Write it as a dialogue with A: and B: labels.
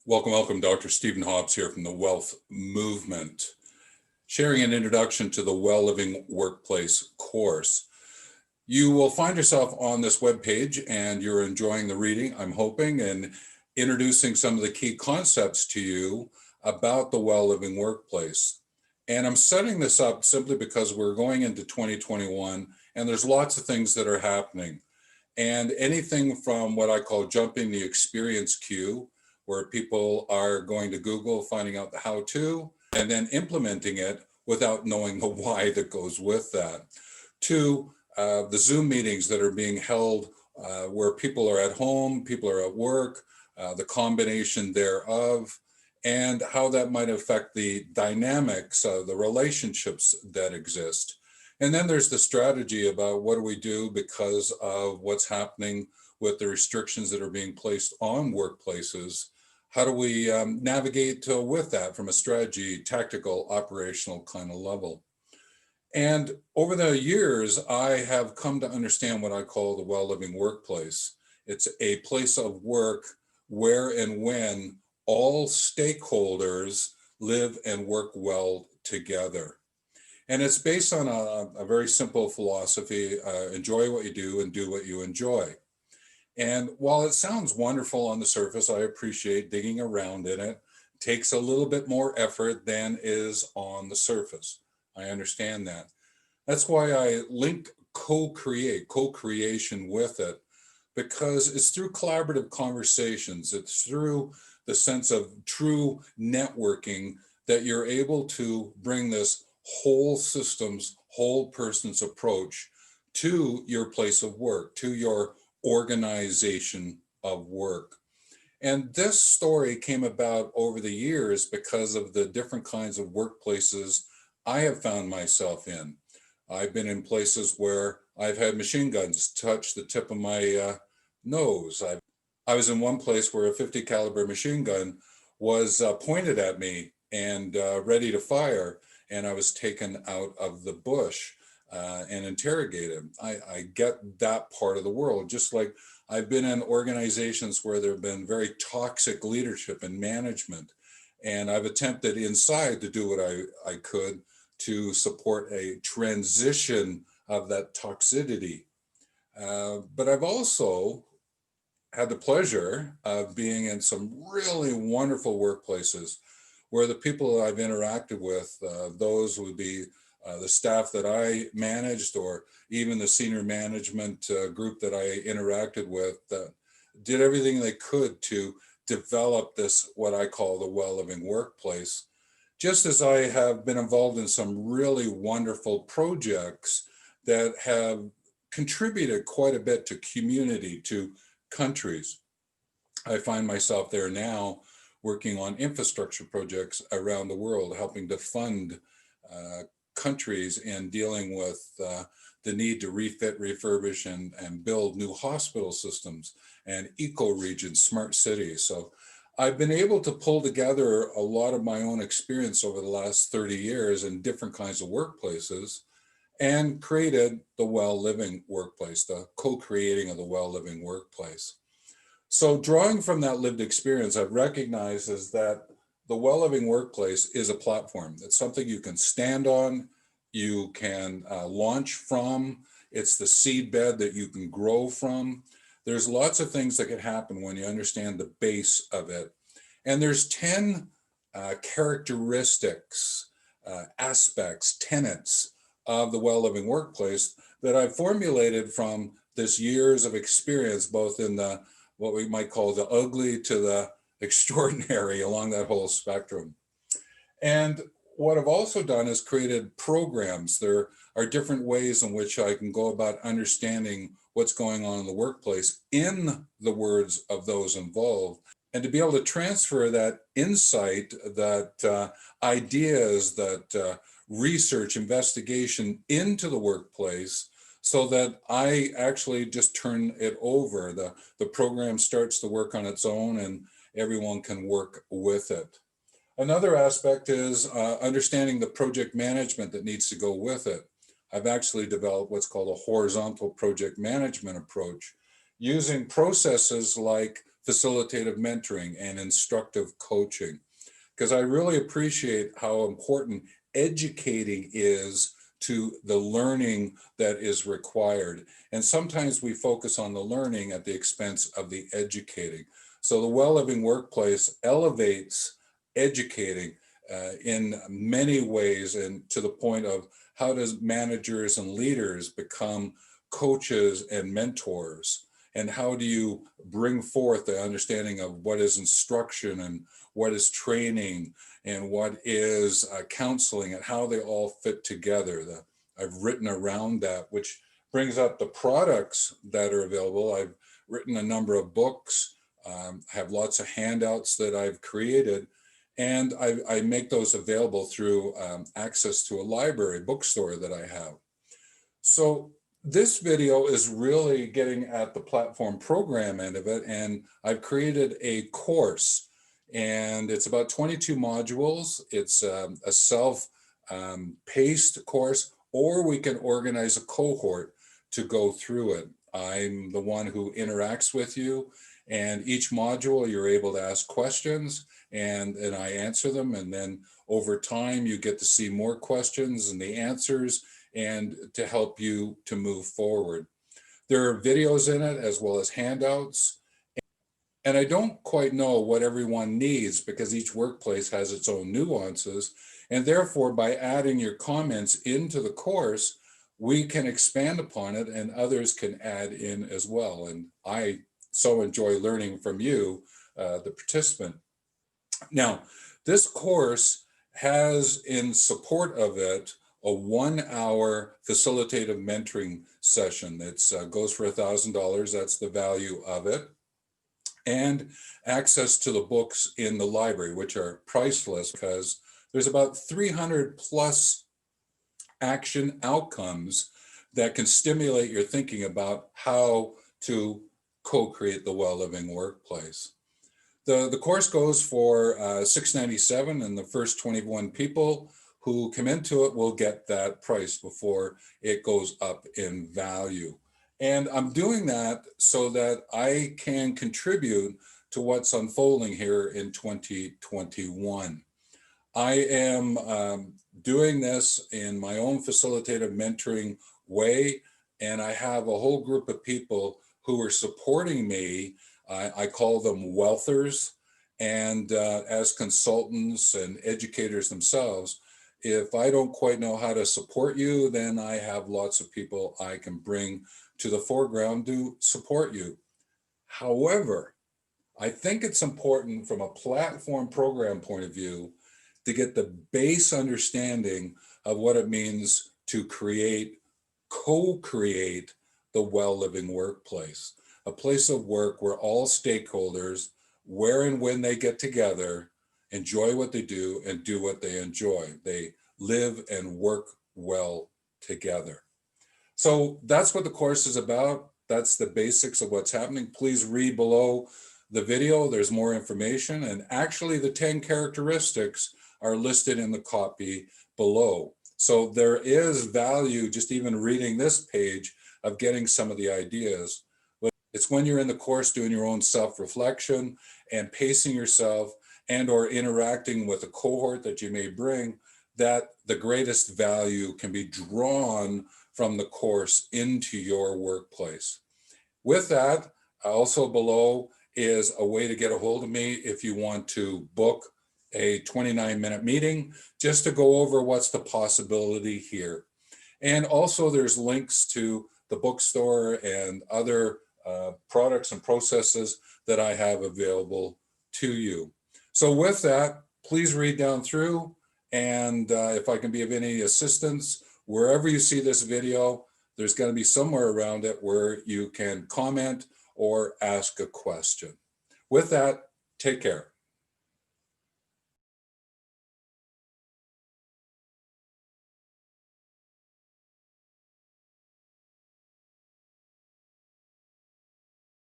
A: Welcome. Dr. Stephen Hobbs here from the Wealth Movement, sharing an introduction to the WellLiving Workplace course. You will find yourself on this webpage and you're enjoying the reading, I'm hoping, and introducing some of the key concepts to you about the WellLiving Workplace. And I'm setting this up simply because we're going into 2021 and there's lots of things that are happening. And anything from what I call jumping the experience queue, where people are going to Google, finding out the how-to, and then implementing it without knowing the why that goes with that, to the Zoom meetings that are being held where people are at home, people are at work, the combination thereof, and how that might affect the dynamics, the relationships that exist. And then there's the strategy about what do we do because of what's happening with the restrictions that are being placed on workplaces. How do we navigate with that from a strategy, tactical, operational kind of level? And over the years, I have come to understand what I call the WellLiving Workplace. It's a place of work where and when all stakeholders live and work well together. And it's based on a very simple philosophy, enjoy what you do and do what you enjoy. And while it sounds wonderful on the surface, I appreciate digging around in it. It takes a little bit more effort than is on the surface. I understand that. That's why I link co-creation with it, because it's through collaborative conversations. It's through the sense of true networking that you're able to bring this whole systems, whole person's approach to your place of work, to your organization of work. And this story came about over the years because of the different kinds of workplaces I have found myself in. I've been in places where I've had machine guns touch the tip of my nose. I was in one place where a 50 caliber machine gun was pointed at me and ready to fire, and I was taken out of the bush and interrogated. I get that part of the world, just like I've been in organizations where there have been very toxic leadership and management, and I've attempted inside to do what I could to support a transition of that toxicity. But I've also had the pleasure of being in some really wonderful workplaces where the people that I've interacted with, those would be the staff that I managed, or even the senior management group that I interacted with, did everything they could to develop this, what I call the WellLiving Workplace. Just as I have been involved in some really wonderful projects that have contributed quite a bit to community, to countries. I find myself there now working on infrastructure projects around the world, helping to fund countries in dealing with the need to refit, refurbish, and build new hospital systems and eco-regions, smart cities. So I've been able to pull together a lot of my own experience over the last 30 years in different kinds of workplaces and created the WellLiving Workplace, the co-creating of the WellLiving Workplace. So drawing from that lived experience, I've recognized is that the WellLiving Workplace is a platform. It's something you can stand on, you can launch from. It's the seedbed that you can grow from. There's lots of things that can happen when you understand the base of it. And there's 10 characteristics, aspects, tenets of the WellLiving Workplace that I've formulated from this years of experience, both in the what we might call the ugly to the extraordinary along that whole spectrum. And what I've also done is created programs. There are different ways in which I can go about understanding what's going on in the workplace in the words of those involved, and to be able to transfer that insight, that ideas, that research, investigation into the workplace, so that I actually just turn it over. The program starts to work on its own and everyone can work with it. Another aspect is understanding the project management that needs to go with it. I've actually developed what's called a horizontal project management approach, using processes like facilitative mentoring and instructive coaching, because I really appreciate how important educating is to the learning that is required. And sometimes we focus on the learning at the expense of the educating. So the WellLiving Workplace elevates educating in many ways, and to the point of how does managers and leaders become coaches and mentors, and how do you bring forth the understanding of what is instruction and what is training and what is counseling, and how they all fit together. I've written around that, which brings up the products that are available. I've written a number of books, have lots of handouts that I've created, and I make those available through access to a library bookstore that I have. So this video is really getting at the platform program end of it, and I've created a course, and it's about 22 modules. It's a self-paced course, or we can organize a cohort to go through it. I'm the one who interacts with you, and each module you're able to ask questions, and I answer them, and then over time you get to see more questions and the answers, and to help you to move forward. There are videos in it as well as handouts. And I don't quite know what everyone needs, because each workplace has its own nuances. And therefore, by adding your comments into the course, we can expand upon it and others can add in as well. And I so enjoy learning from you, the participant. Now, this course has in support of it a 1-hour facilitative mentoring session that goes for $1,000. That's the value of it. And access to the books in the library, which are priceless, because there's about 300 plus action outcomes that can stimulate your thinking about how to co-create the well-living workplace. The course goes for $697, and the first 21 people who come into it will get that price before it goes up in value. And I'm doing that so that I can contribute to what's unfolding here in 2021. I am doing this in my own facilitative mentoring way, and I have a whole group of people who are supporting me. I call them wellthers, and as consultants and educators themselves, if I don't quite know how to support you, then I have lots of people I can bring to the foreground to support you. However, I think it's important from a platform program point of view to get the base understanding of what it means to create, co-create the well-living workplace, a place of work where all stakeholders, where and when they get together, enjoy what they do and do what they enjoy. They live and work well together. So that's what the course is about. That's the basics of what's happening. Please read below the video. There's more information. And actually the 10 characteristics are listed in the copy below. So there is value just even reading this page of getting some of the ideas. But it's when you're in the course doing your own self-reflection and pacing yourself and or interacting with a cohort that you may bring that the greatest value can be drawn from the course into your workplace. With that, also below is a way to get a hold of me if you want to book a 29-minute meeting just to go over what's the possibility here. And also there's links to the bookstore and other products and processes that I have available to you. So with that, please read down through, and if I can be of any assistance, wherever you see this video, there's going to be somewhere around it where you can comment or ask a question. With that, take care.